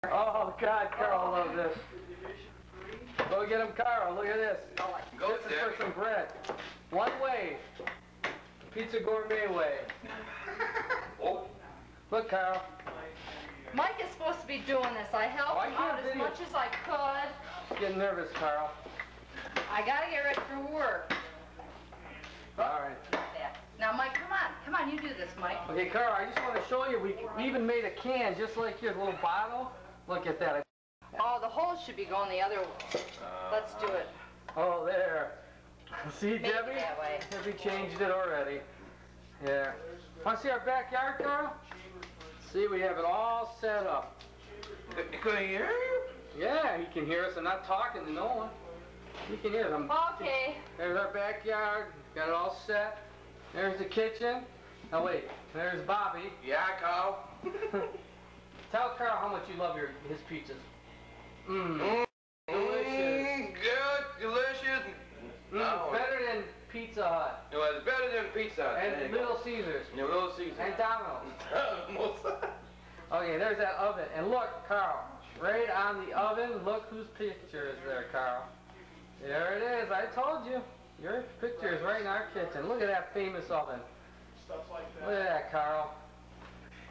Oh, God, Carl loves this. Go get him, Carl. Look at this. This is for some bread. One way. Pizza Gourmet way. Oh. Look, Carl. Mike is supposed to be doing this. I helped him out as much as I could. He's getting nervous, Carl. I gotta get ready for work. All right. Now, Mike, come on. Come on, you do this, Mike. Okay, Carl, I just want to show you, we even made a can just like your little bottle. Look at that. Oh, the holes should be going the other way. Let's do it. Oh, there. See, Make Debbie? it that way. Debbie changed it already. Yeah. Want to see our backyard, Carl? See, we have it all set up. Can he hear you? Yeah, he can hear us. I'm not talking to no one. He can hear them. Okay. There's our backyard. Got it all set. There's the kitchen. Oh, wait. There's Bobby. Yeah, Carl. Tell Carl how much you love his pizzas. Mmm. Delicious. Good, delicious. Better than Pizza Hut. It was better than Pizza Hut. And Little Caesars. Yeah, Little Caesars. And Domino's. Okay, there's that oven. And look, Carl, right on the oven, look whose picture is there, Carl. There it is. I told you. Your picture is right in our kitchen. Look at that famous oven. Stuff like that. Look at that, Carl.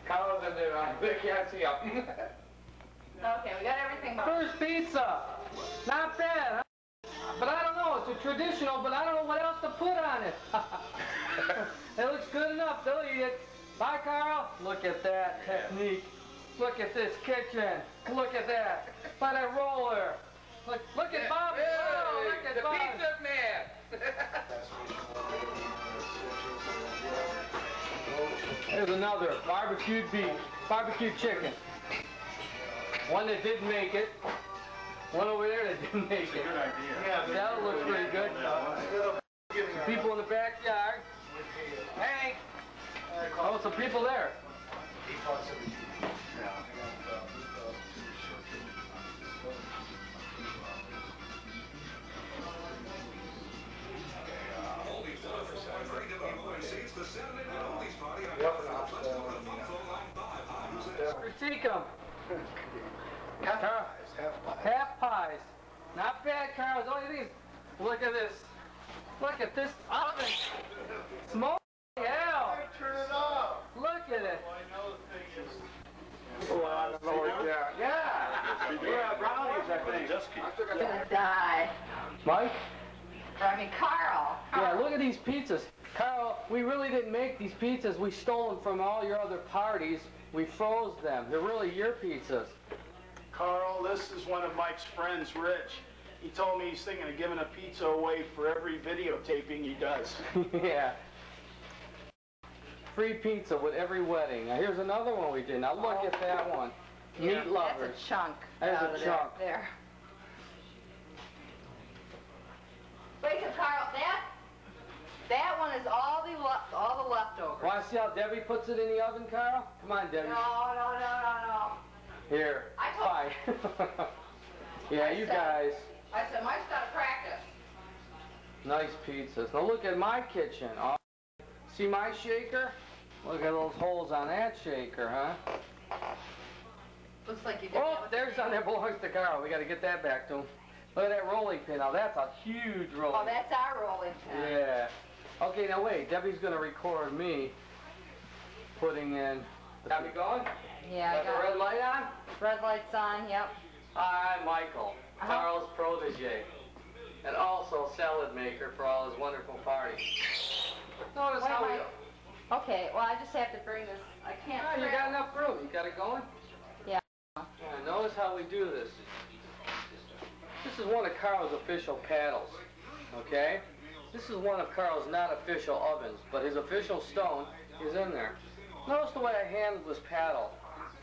Carl's in there. They can't see up. Okay, we got everything. First pizza. Not bad, huh? But I don't know. It's a traditional, but I don't know what else to put on it. It looks good enough. They'll eat it. Bye, Carl. Look at that technique. Look at this kitchen. Look at that. By that roller. Look at Bobby. Oh, look at the Bobby. Pizza Man. There's another barbecued beef, barbecued chicken. One that didn't make it. One over there that didn't make it. Good idea. Yeah, that looks pretty good. People in the backyard. Hank. Oh, some people there. Critique them. Half pies. Not bad, Carl. All you need. Look at this. Look at this oven. Smoke. Hell. Turn it up. Look at it. Well, I know the thing is. Oh, I don't know what that. Yeah. We're brownies, I think. I'm gonna die. Mike? I mean, Carl. Yeah, look at these pizzas. Carl, we really didn't make these pizzas. We stole them from all your other parties. We froze them. They're really your pizzas. Carl, this is one of Mike's friends, Rich. He told me he's thinking of giving a pizza away for every videotaping he does. Yeah. Free pizza with every wedding. Now here's another one we did. Now look at that one. Meat lovers. That's a chunk. There's out a of chunk. There. Wait, Carl, that one is all the leftovers. Want to see how Debbie puts it in the oven, Carl? Come on, Debbie. No. Here. I told Fine. Yeah, you guys. I said, Mike's got to practice. Nice pizzas. Now look at my kitchen. Oh, see my shaker? Look at those holes on that shaker, huh? Looks like you did. Oh, there's one that belongs to Carl. We got to get that back to him. Look at that rolling pin. Now that's a huge rolling Oh, that's our rolling pin. Yeah. Okay, now wait. Debbie's going to record me putting in. Got me going? Yeah, Got the red light on? Red light's on, yep. Hi, Michael, Carl's protege, and also salad maker for all his wonderful parties. Notice Wait, how we... Mike. Okay, well, I just have to bring this. I can't. Oh, you got enough room. You got it going? Yeah. Yeah, notice how we do this. This is one of Carl's official paddles, okay? This is one of Carl's not official ovens, but his official stone is in there. Notice the way I handle this paddle.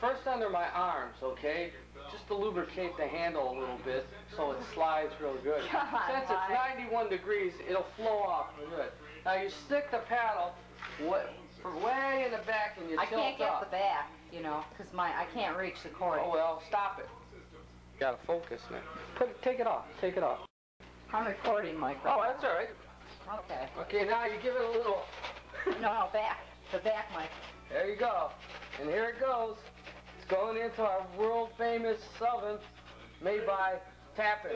First under my arms, okay? Just to lubricate the handle a little bit so it slides real good. Come on, Since it's 91 degrees, it'll flow off real good. Now you stick the paddle way in the back and you tilt up. I can't get the back, you know, because I can't reach the cord. Oh, well, stop it. You gotta focus now. Take it off. Take it off. I'm recording, Mike. Oh, that's all right. Okay. Okay, now you give it a little... No, back. The back, Mike. There you go. And here it goes. it's going into our world famous oven made by Tappan.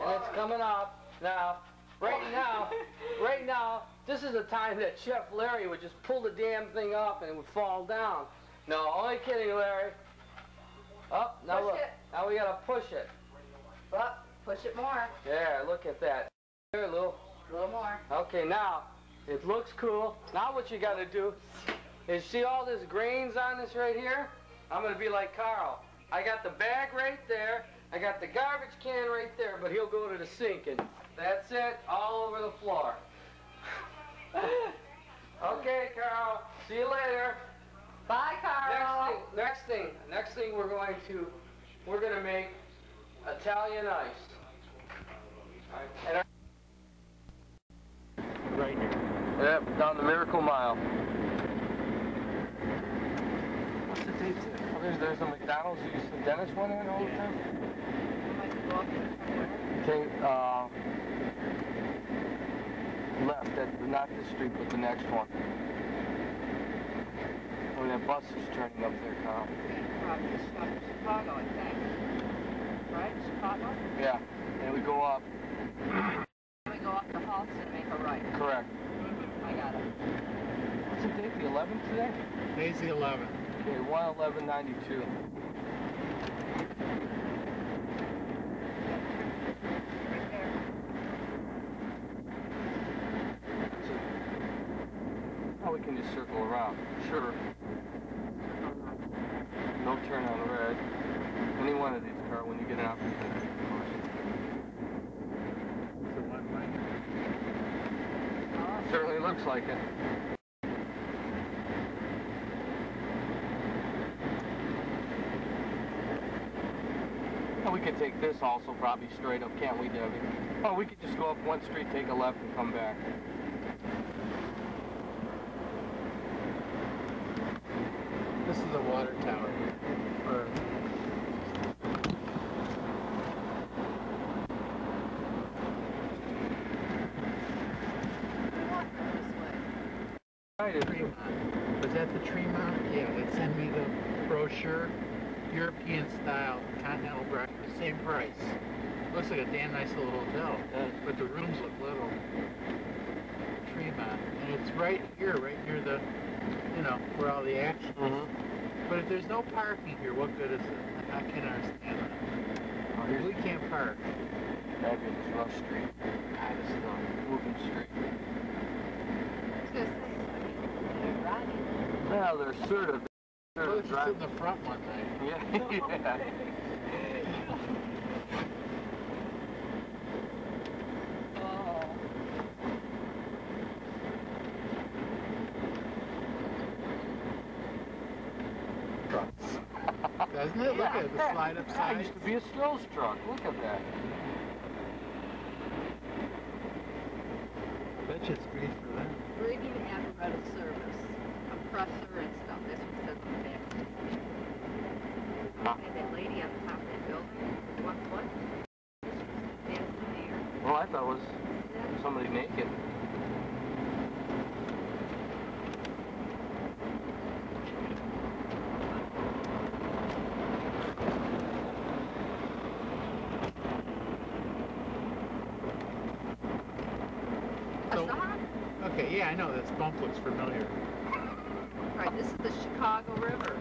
And it's coming up now. Right now, this is the time that Chef Larry would just pull the damn thing up and it would fall down. No, only kidding, Larry. Up, now Push look. it. Now we gotta push it. Up, push it more. There, look at that. Here, Lou. A little more. Okay, now, it looks cool. Now what you gotta do is see all this grains on this right here? I'm gonna be like Carl. I got the bag right there. I got the garbage can right there, but he'll go to the sink and that's it, all over the floor. Okay, Carl, see you later. Bye, Carl. Next thing we're gonna make Italian ice. And Right here. yep, down the Miracle Mile. What's the date today? Oh, there's a McDonald's you used to Dennis went in all the time. Okay, left, not this street, but the next one. Oh, that bus is turning up there, Carl. Chicago, I think. Right? Chicago? Yeah, and we go up. We go up to Halston and make a right. Correct. I got it. What's the date, the 11th today? Today's the 11th. Okay, 1/11/92. Right there. Oh, we can just circle around. Sure. No turn on red. Any one of these cars when you get an opportunity. It's a one-way. Certainly looks like it. And we could take this also probably straight up, can't we, Debbie? Oh, we could just go up one street, take a left, and come back. This is a water tower. Or Tremont. Was that the Tremont? Yeah, they sent me the brochure. European style continental breakfast, same price. Looks like a damn nice little hotel, but the rooms look little. Tremont, and it's right here, right near the, you know, where all the action is. Mm-hmm. But if there's no parking here, what good is it? I can't understand that. We can't park. Fabulous Rush Street. God, this is a moving street. Well, they're sort of Well, let's just sit in the front one night. Yeah, yeah. Doesn't it? Look at it, the slide up That side. used to be a Stills truck. Look at that. I bet you it's great for them. Reading apparatus service, compressor and stuff. This one says on the back. And that lady on top of that building, what? This was dancing in the air. Well, I thought it was somebody naked. A song? Okay, yeah, I know, this bump looks familiar. Right, this is the Chicago River.